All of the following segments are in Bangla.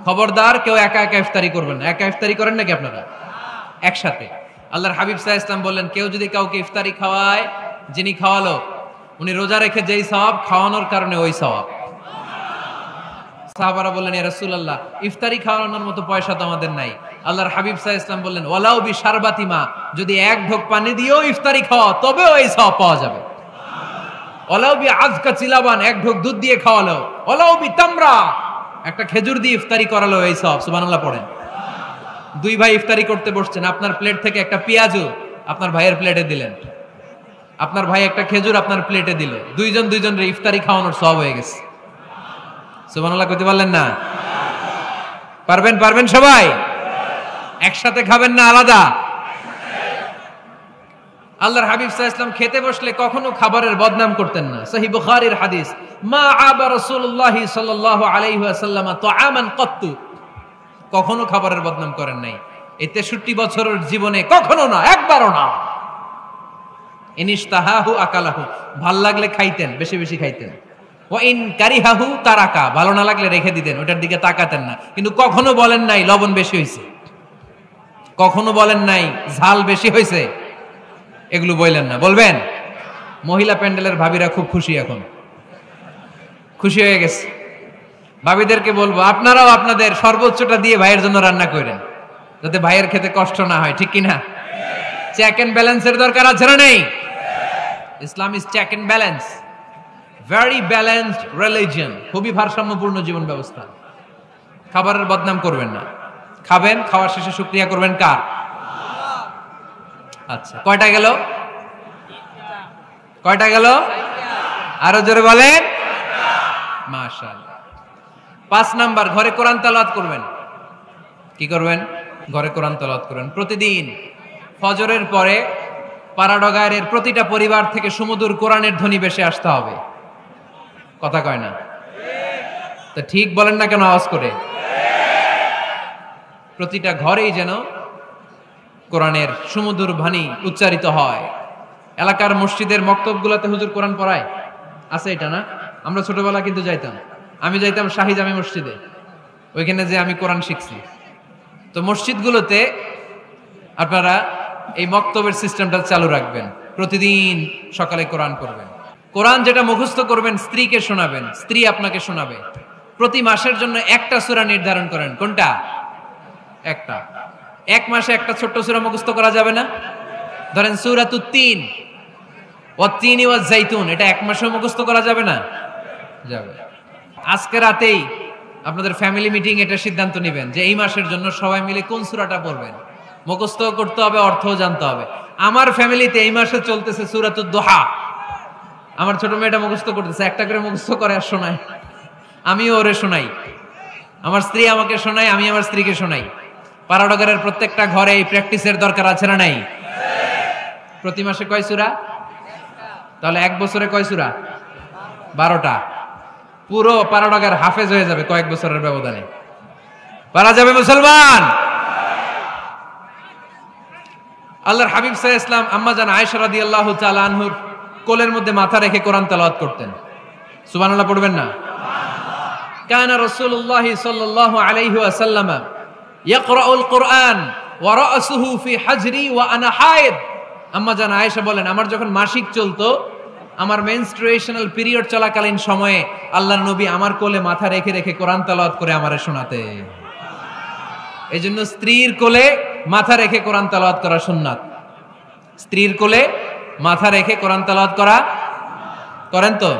খবরদার কেউ একা একা ইফতারি করবেন না। একা ইফতারি করেন নাকি আপনারা? একসাথে। আল্লাহর হাবিব সাল্লাল্লাহু আলাইহি ওয়াসাল্লাম বললেন, কেউ যদি কাউকে ইফতারি খাওয়ায়, যিনি খাওয়ালো উনি রোজা রেখে যেই সওয়াব, খাওয়ানোর কারণে ওই সওয়াব। সাহাবারা বললেন, ইয়া রাসূলুল্লাহ, ইফতারি খাওয়ানোর মতো পয়সা তো আমাদের নাই। আল্লাহর হাবিব সাল্লাল্লাহু আলাইহি ওয়াসাল্লাম বললেন, ওয়ালাউ বিশারবাতি মা, যদি এক ঢোক পানি দিয়েও ইফতারি খাওয়া তবেও এই সওয়াব পাওয়া যাবে। ওয়ালাউ বিআযকা চিলাবান, এক ঢোক দুধ দিয়ে খাওয়ালো। ওয়ালাউ বিতামরা, একটা খেজুর দিয়ে ইফতারি করালো, এই সওয়াব। সুবহানাল্লাহ পড়েন। দুই ভাই ইফতারি করতে বসছেন, আপনার প্লেট থেকে একটা পেঁয়াজু আপনার ভাইয়ের প্লেটে দিলেন, আপনার ভাই একটা খেজুর আপনার প্লেটে দিল, দুইজন দুইজনের ইফতারি খাওয়ানোর সওয়াব হয়ে গেছে। সুবহানাল্লাহ কইতে পারলেন না? পারবেন? পারবেন সবাই? একসাথে খাবেন না আলাদা? আল্লাহর হাবিব সাল্লাল্লাহু আলাইহি ওয়াসাল্লাম খেতে বসলে কখনো খাবারের বদনাম করতেন না। সহিহ বুখারীর হাদিস, মা আবা রাসূলুল্লাহ সাল্লাল্লাহু আলাইহি ওয়াসাল্লাম তুআমান কত্তু, কখনো খাবারের বদনাম করেন নাই। এই 63 বছরের জীবনে কখনো না, একবারও না। ইনিশতাহাহু আকালাহু, ভাল লাগলে খাইতেন, বেশি বেশি খাইতেন। ওয়া ইন কারিহাহু তারাকা, ভালো না লাগলে রেখে দিতেন, ওটার দিকে তাকাতেন না। কিন্তু কখনো বলেন নাই লবণ বেশি হইছে, কখনো বলেন নাই ঝাল বেশি হইছে, এগুলো বললেন না। বলবেন? মহিলা প্যান্ডেলের ভাবিরা খুব খুশি, এখন খুশি হয়ে গেছে। ভাবিদেরকে বলবো, আপনারাও আপনাদের সর্বোচ্চটা দিয়ে ভাইয়ের জন্য রান্না করেন, যাতে ভাইয়ের খেতে কষ্ট না হয়, ঠিক কিনা? চেক এন্ড ব্যালেন্সের দরকার আছে না নেই? Islam is check and balance, very balanced religion, খুবই ভারসাম্যপূর্ণ জীবন ব্যবস্থা। খাবারের বদনাম করবেন না, খাবেন, খাওয়ার শেষে শুকরিয়া করবেন কার? আচ্ছা, কয়টা গেল? কয়টা গেল? আরো জোরে বলেন। মাশাআল্লাহ। 5 নাম্বার, ঘরে কোরআন তেলাওয়াত করবেন। কি করবেন? ঘরে কোরআন তেলাওয়াত করবেন প্রতিদিন। ফজরের পরে পাড়াডগায়ের প্রতিটা পরিবার থেকে সুমধুর কোরআনের ধ্বনি ভেসে আসতে হবে। কথা কয় না? তা ঠিক বলেন না কেন আওয়াজ করে? প্রতিটা ঘরেই যেন কোরআনের সুমধুর বাণী উচ্চারিত হয়। এলাকার মসজিদের মক্তবগুলোতে হুজুর কোরআন পড়ায়, আছে এটা না? আমরা ছোটবেলা কিন্তু যাইতাম, আমি যাইতাম শাহী জামে মসজিদে, ওইখানে যে আমি কোরআন শিখছি। তো মসজিদগুলোতে আপনারা এই মক্তবের সিস্টেমটা চালু রাখবেন, প্রতিদিন সকালে কোরআন পড়বেন। কোরআন যেটা মুখস্থ করবেন স্ত্রীকে শোনাবেন, স্ত্রী আপনাকে শোনাবে। প্রতি মাসের জন্য একটা সূরা নির্ধারণ করেন। কোনটা? একটা। এক মাসে একটা ছোট্ট সূরা মুখস্থ করা যাবে না? ধরেন সূরাতুত তিন, ওয়াত-তিনি ওয়াজ-জাইতুন, এটা এক মাসে মুখস্থ করা যাবে না? যাবে। আজকে রাতেই আপনাদের ফ্যামিলি মিটিং এটা সিদ্ধান্ত নেবেন যে এই মাসের জন্য সবাই মিলে কোন সূরাটা পড়বেন। মুখস্থ করতে হবে, অর্থও জানতে হবে। আমার ফ্যামিলিতে এই মাসে চলতেছে সূরাতুদ দুহা। আমার ছোট মেয়েটা মুখস্থ করতেছে, একটা করে মুখস্থ করে আর শোনায়, আমিও ওরে শোনাই। আমার স্ত্রী আমাকে শোনায়, আমি আমার স্ত্রীকে শোনাই। পাড়াডগারের প্রত্যেকটা ঘরে এই প্র্যাকটিসের দরকার আছে না নাই? প্রতি মাসে কয় সূরা? তাহলে এক বছরে কয় সূরা? 12টা। পুরো পাড়াডগার হাফেজ হয়ে যাবে কয়েক বছরের ব্যবধানে। পারা যাবে মুসলমান? আল্লাহর হাবিব সাল্লাল্লাহু আলাইহি ওয়াসাল্লাম আম্মা জান আয়েশা রাদিয়াল্লাহু তাআলা আনহুর কোলের মধ্যে মাথা রেখে কোরআন তেলাওয়াত করতেন। সুবহানাল্লাহ পড়বেন না? কানা রাসূলুল্লাহ সাল্লাল্লাহু আলাইহি ওয়াসাল্লাম ইয়াকরাউল কুরআন ওয়া রাসুহু ফি হাজরি ওয়া আনা হায়েদ। আম্মা জান আয়েশা বলেন, আমার যখন মাসিক চলতো, আমার মেনস্ট্রুয়েশনাল পিরিয়ড চলাকালীন সময়ে আল্লাহর নবী আমার কোলে মাথা রেখে রেখে কোরআন তেলাওয়াত করে আমারে শোনাতে। এইজন্য স্ত্রীর কোলে মাথা রেখে কোরআন তেলাওয়াত করা সুন্নাত। স্ত্রীর কোলে মাথা রেখে কোরআন তেলাওয়াত করা করেন তো?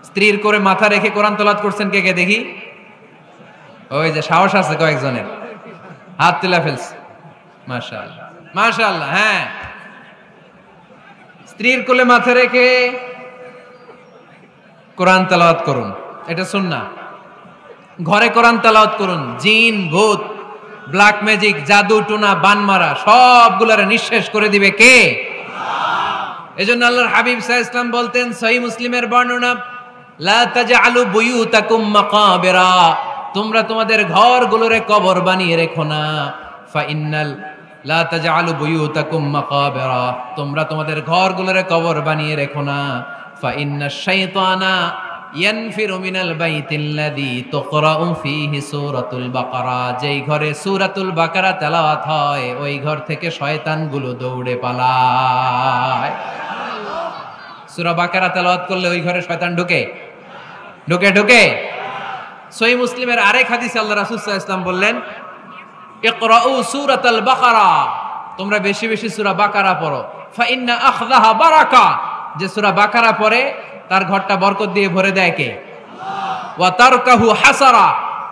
স্ত্রীর কোলে মাথা রেখে কোরআন তেলাওয়াত করছেন কে কে দেখি? ওই যে সাহস আছে কয়েকজনের, হাত তুলে ফেলছে। মাশাআল্লাহ, মাশাআল্লাহ। হ্যাঁ, স্ত্রীর কোলে মাথা রেখে কোরআন তেলাওয়াত করুন, এটা সুন্নাহ। ঘরে কোরআন তেলাওয়াত করুন। জিন, ভূত, ব্ল্যাক ম্যাজিক, জাদু টোনা, বানমারা সবগুলারে নিঃশেষ করে দিবে কে? এজন্য আল্লাহর হাবিব সাল্লাল্লাহু আলাইহি ওয়াসাল্লাম বলতেন, সহিহ মুসলিমের বর্ণনা, লা তাজআলু বুয়ুতাকুম মাকাবিরা, তোমরা তোমাদের ঘরগুলোরে কবর বানিয়ে রেখো না। ফা ইন্নাল লা তাজআলু বুয়ুতাকুম মাকাবিরা, তোমরা তোমাদের ঘরগুলোরে কবর বানিয়ে রেখো না। ফা ইন্নাশ শাইতানা ইয়ানফিরু মিনাল বাইতিল্লাযী তুকরাউ ফীহি সূরাতুল বাকারা, যেই ঘরে সূরাতুল বাকারা তেলাওয়াত হয় ওই ঘর থেকে শয়তানগুলো দৌড়ে পালায়। সূরা বাকারা তেলাওয়াত করলে ওই ঘরে শয়তান ঢোকে ঢোকে ঢোকে। সহিহ মুসলিমের আরেক হাদিসে আল্লাহ রাসূল সাল্লাল্লাহু আলাইহি ওয়াসাল্লাম বললেন, ইকরাউ সূরাতাল বাকারা, তোমরা বেশি বেশি সূরা বাকারা পড়ো। ফা ইন্না আখযাহা বারাকা, যে সূরা বাকারা পড়ে তার ঘরটা বরকত দিয়ে ভরে দেয় কে? ওয়া তারকাহু হাসারা,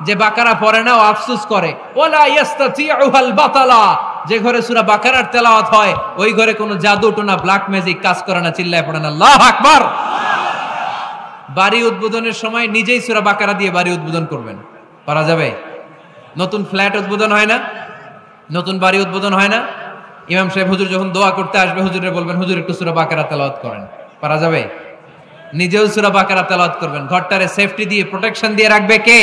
যে বাকারা পড়ে না ও আফসোস করে। ওয়ালা ইস্তাতিউহাল বাতালা, যে ঘরে সূরা বাকারার তেলাওয়াত হয় ওই ঘরে কোনো জাদু টোনা ব্ল্যাক ম্যাজিক কাজ করে না। চিল্লায় পড়েন আল্লাহু আকবার। বাড়ি উদ্বোধনের সময় নিজেই সূরা বাকারা দিয়ে বাড়ি উদ্বোধন করবেন, পারা যাবে? নতুন ফ্ল্যাট উদ্বোধন হয় না, নতুন বাড়ি উদ্বোধন হয় না, ইমাম সাহেব হুজুর যখন দোয়া করতে আসবে হুজুরে বলবেন, হুজুর একটু সূরা বাকারা তেলাওয়াত করেন, পারা যাবে? নিজেও সূরা বাকারা তেলাওয়াত করবেন, ঘরটারে সেফটি দিয়ে প্রোটেকশন দিয়ে রাখবে কে?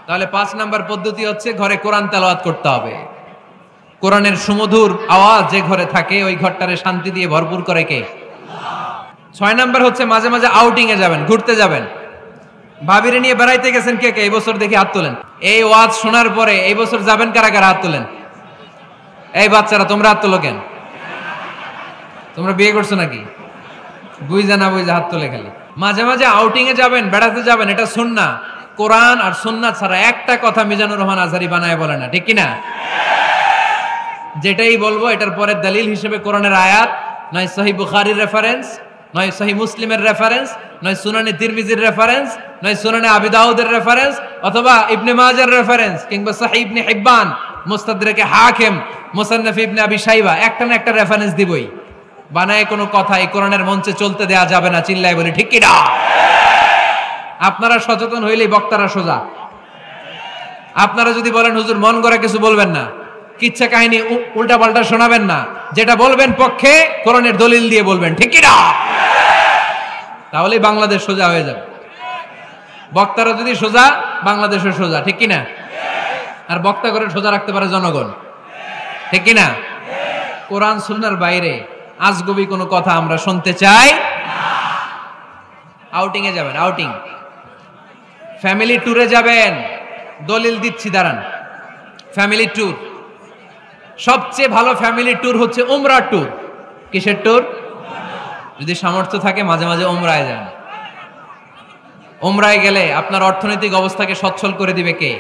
তাহলে 5 নাম্বার পদ্ধতি হচ্ছে ঘরে কোরআন তেলাওয়াত করতে হবে। কোরআনের সুমধুর আওয়াজ যে ঘরে থাকে ওই ঘরটারে শান্তি দিয়ে ভরপুর করে কে? 6 নাম্বার হচ্ছে মাঝে মাঝে আউটিং এ যাবেন, ঘুরতে যাবেন। ভাবিরে নিয়ে বেড়াইতে গেছেন কে কে? এই বছর দেখি হাত তোলেন। এই ওয়াজ শোনার পরে এই বছর যাবেন কারা কারা? হাত তোলেন। এই বাচ্চারা তোমরা হাত তোলো কেন? তোমরা বিয়ে করছো নাকি? বুঝা না বুঝা হাত তোলে খালি। মাঝে মাঝে আউটিং এ যাবেন, বেড়াতে যাবেন, এটা সুন্নাহ। কোরআন আর সুন্নাহ ছাড়া একটা কথা মিজানুর রহমান আজহারী বানায় বলে না, ঠিক কি না? যেটাই বলবো এটার পরে দলিল হিসেবে কোরআনের আয়াত, নয় সহিহ বুখারীর রেফারেন্স, নয় সহিহ মুসলিমের রেফারেন্স, নয় সুনানে তিরমিজির রেফারেন্স, নয় সুনানে আবি দাউদের রেফারেন্স, অথবা ইবনে মাজার রেফারেন্স, কিংবা সহিহ ইবনে হিব্বান, মুস্তাদরাকে হাকিম, মুসান্নাফ ইবনে আবি শাইবা, একটা না একটা রেফারেন্স দিবই। বানায় কোনো কথা এই কোরআনের মঞ্চে চলতে দেয়া যাবে না। চিল্লায় বলি ঠিক কি না? আপনারা সচেতন হইলেই বক্তারা সোজা। আপনারা যদি বলেন হুজুর মন গড়া কিছু বলবেন না, কিচ্ছা কাহিনী উল্টা পাল্টা শোনাবেন না, যেটা বলবেন পক্ষে কোরআনের দলিল দিয়ে বলবেন, ঠিক কি না? তাহলেই বাংলাদেশ সোজা হয়ে যাবে। বক্তারা যদি সোজা, বাংলাদেশের সোজা, ঠিক কি না? আর বক্তা করে সোজা রাখতে পারে জনগণ, ঠিক কি না? কোরআন সুন্নাহর বাইরে আজগবি কোনো কথা আমরা শুনতে চাই না। আউটিং এ যাবেন, আউটিং, ফ্যামিলি ট্যুরে যাবেন, দলিল দিচ্ছি দাঁড়ান। ফ্যামিলি ট্যুর, সবচেয়ে ভালো ফ্যামিলি ট্যুর হচ্ছে উমরা ট্যুর। কিসের ট্যুর? যদি সামর্থ্য থাকে মাঝে মাঝে উমরায় যান। উমরায় গেলে আপনার অর্থনৈতিক অবস্থাকে সচ্ছল করে দিবে কে?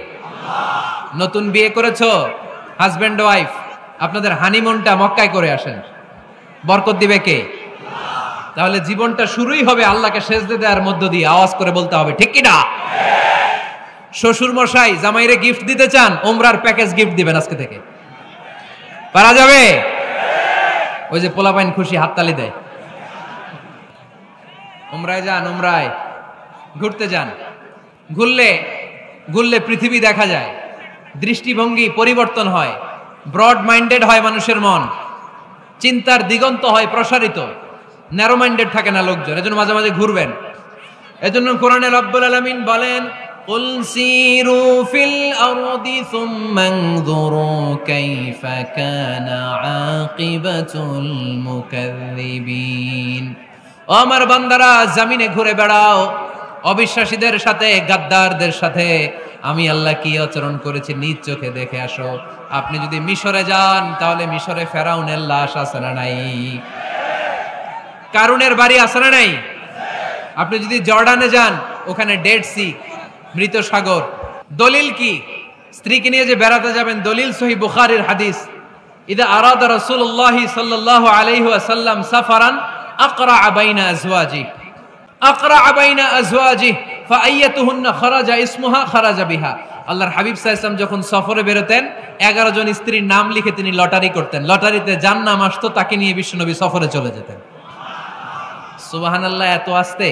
নতুন বিয়ে করেছো, হাজবেন্ড ওয়াইফ, আপনাদের হানিমুনটা মক্কায় করে আসেন, বরকত দিবে কে? তাহলে জীবনটা শুরুই হবে আল্লাহকে সেজদা দেওয়ার মধ্য দিয়ে। আওয়াজ করে বলতে হবে, ঠিক কি না? শ্বশুর মশাই জামাইরে গিফট দিতে চান, উমরার প্যাকেজ গিফট দিবেন আজকে থেকে, পারা যাবে? ওই যে পোলাপাইন খুশি হাততালি দেয়। উমরায় যান, উমরায় ঘুরতে যান। ঘুরলে পৃথিবী দেখা যায়, দৃষ্টিভঙ্গি পরিবর্তন হয়, ব্রড মাইন্ডেড হয় মানুষের মন, চিন্তার দিগন্ত হয় প্রসারিত, ন্যারো মাইন্ডেড থাকে না লোকজন। এজন্য মাঝে মাঝে ঘুরবেন। এজন্য কোরআনে রব্বুল আলামিন বলেন, কুল সিরু ফিল আরদি সুম্মা আনযুরু কাইফা কানা আকিবাতুল মুকাযযিবিন। ও আমার বান্দারা, জমিনে ঘুরে বেড়াও, অবিশ্বাসীদের সাথে, গাদ্দারদের সাথে আমি আল্লাহ কি আচরণ করেছি নিজ চোখে দেখে আসো। আপনি যদি মিশরে যান তাহলে মিশরে ফেরাউনের লাশ আছে না নাই? কারুনের বাড়ি আছে না নাই? আপনি যদি জর্ডানে যান, ওখানে ডেড সি, মৃত সাগর। দলিল কি? স্ত্রীকে নিয়ে যে বেড়াতে যাবেন, দলিল সহিহ বুখারীর হাদিস, ইদা আরাদা রাসূলুল্লাহ সাল্লাল্লাহু আলাইহি ওয়াসাল্লাম সাফারান আকরা বাইনা আজওয়াজিহি, আকরা বাইনা আজওয়াজিহি ফাআইয়াতুহুন্না খারাজা ইসমুহা খারাজা বিহা। আল্লাহর হাবিব সাল্লাল্লাহু আলাইহি ওয়াসাল্লাম যখন সফরে বেরোতেন 11 জন স্ত্রীর নাম লিখে তিনি লটারি করতেন। লটারিতে যার নাম আসতো তাকে নিয়ে বিশ্বনবী সফরে চলে যেতেন। সুবহানাল্লাহ, এত আসতে।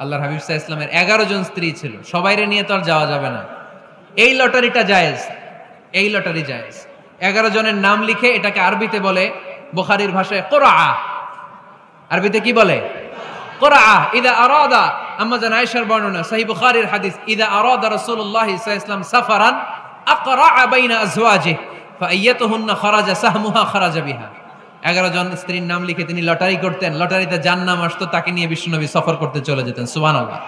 আল্লাহর হাবিব সাল্লাল্লাহু আলাইহি ওয়াসাল্লামের 11 জন স্ত্রী ছিল, সবাইরে নিয়ে তো আর যাওয়া যাবে না। এই লটারিটা জায়েজ, এই লটারি জায়েজ। 11 জনের নাম লিখে, এটাকে আরবিতে বলে, বুখারীর ভাষায় কুরআ। আরবিতে কি বলে? কুরআ। ইদা আরাদা, আম্মা জান আয়েশার বর্ণনা, সহিহ বুখারীর হাদিস, ইদা আরাদা রাসূলুল্লাহ সাল্লাল্লাহু আলাইহি ওয়াসাল্লাম সাফারান আকরা বাইনা আজওয়াজিহি ফাআইয়াতুহুন্না খারাজা সাহমুহা খারাজা বিহা। 11 জন স্ত্রীর নাম লিখে তিনি লটারি করতেন, লটারিতে যার নাম আসতো তাকে নিয়ে বিশ্বনবী সফর করতে চলে যেতেন। সুবহানাল্লাহ।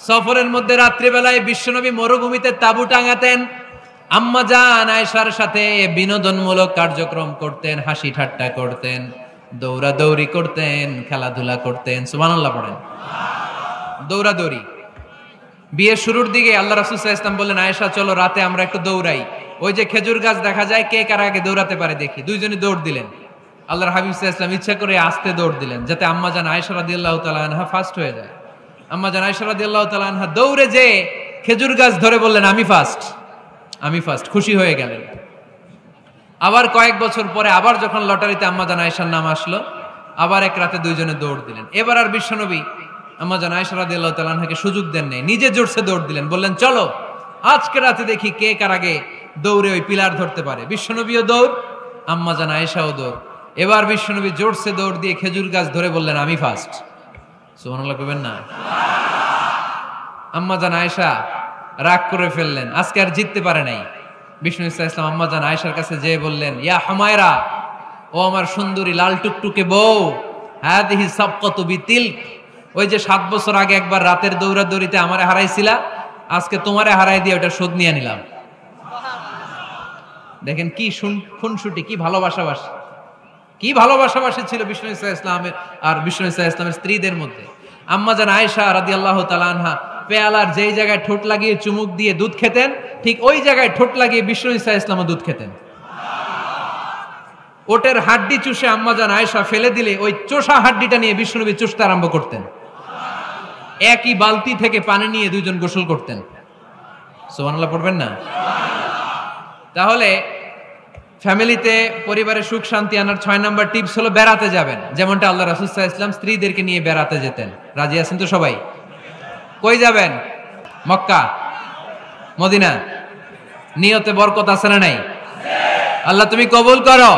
সফরের মধ্যে রাত্রিবেলায় বিশ্বনবী মরুভূমিতে তাঁবু টাঙাতেন, আম্মা জান আয়েশার সাথে বিনোদনমূলক কার্যক্রম করতেন, হাসি ঠাট্টা করতেন, দৌড়াদৌড়ি করতেন, খেলাধুলা করতেন। সুবহানাল্লাহ পড়েন। দৌড়াদৌড়ি। বিয়ের শুরুর দিকে আল্লাহ রাসূল সাল্লাল্লাহু আলাইহি ওয়াসাল্লাম বললেন, আয়েশা চলো রাতে আমরা একটু দৌড়াই, ওই যে খেজুর গাছ দেখা যায়, কে কার আগে দৌড়াতে পারে দেখি। দুইজনই দৌড় দিলেন। আল্লাহর হাবিব সাল্লাল্লাহু আলাইহি ওয়াসাল্লাম ইচ্ছা করে আস্তে দৌড় দিলেন, যাতে আম্মা জান আয়েশা রাদিয়াল্লাহু তাআলা আনহা ফার্স্ট হয়ে যায়। আম্মা জান আয়েশা রাদিয়াল্লাহু তাআলা আনহা দৌড়ে যে খেজুর গাছ ধরে বললেন, আমি ফার্স্ট, আমি ফার্স্ট, খুশি হয়ে গেলেন। আবার কয়েক বছর পরে আবার যখন লটারিতে আম্মা জান আয়েশার নাম আসলো, আবার এক রাতে দুইজনে দৌড় দিলেন। এবার আর বিশ্বনবী আম্মা জান আয়েশা রাদিয়াল্লাহু তাআলা আনহাকে সুযোগ দেন নাই, নিজে জোরসে দৌড় দিলেন, বললেন চলো আজকে রাতে দেখি কে কার আগে দৌড়ে ওই পিলার ধরতে পারে। বিশ্বনবীও দৌড়, আম্মা জান আয়েশাও দৌড়। এবার বিশ্বনবী জোরসে দৌড় দিয়ে খেজুর গাছ ধরে বললেন, আমি ফার্স্ট। সুবহানাল্লাহ কইবেন না? আম্মা জান আয়েশা রাগ করে ফেললেন, আজকে আর জিততে পারে নাই। বিষ্ণু ইসলাম আম্মা জান আয়েশার কাছে যেয়ে বললেন, ইয়া হুমায়রা, ও আমার সুন্দরী লাল টুকটুকে বউ, হাদিহি সাবকাতু বিতিলক, ওই যে 7 বছর আগে একবার রাতের দৌড়াদৌড়িতে আমারে হারাইছিলা, আজকে তোমারে হারাই দিয়ে ওটা শোধ নিয়ে নিলাম। দেখেন কি খুনসুটি, কি ভালোবাসাবাসি, কি ভালোবাসাবাসি ছিল বিষ্ণু ইসলামের আর বিষ্ণু ইসলামের স্ত্রীদের মধ্যে। আম্মা জান আয়েশা রাদিয়াল্লাহু তাআলা আনহা পেয়ালার যেই জায়গায় ঠোঁট লাগিয়ে চুমুক দিয়ে দুধ খেতেন, ঠিক ওই জায়গায় ঠোঁট লাগিয়ে বিষ্ণু ইসলামও দুধ খেতেন। ওটের হাড্ডি চুষে আম্মা জান আয়েশা ফেলে দিলে ওই চোষা হাড্ডিটা নিয়ে বিশ্বনবী চুষতে আরম্ভ করতেন। একই বালতি থেকে পানি নিয়ে দুইজন গোসল করতেন। সুবহানাল্লাহ পড়বেন না? তাহলে ফ্যামিলিতে পরিবারে সুখ শান্তি আনার 6 নাম্বার টিপস হলো বেড়াতে যাবেন, যেমনটা আল্লাহ রাসূল সাল্লাল্লাহু আলাইহি ওয়াসাল্লাম স্ত্রীদেরকে নিয়ে বেড়াতে যেতেন। রাজি আছেন তো সবাই? কই যাবেন? মক্কা, মদিনা। নিয়তে বরকত আছে না নাই? আল্লাহ তুমি কবুল করো।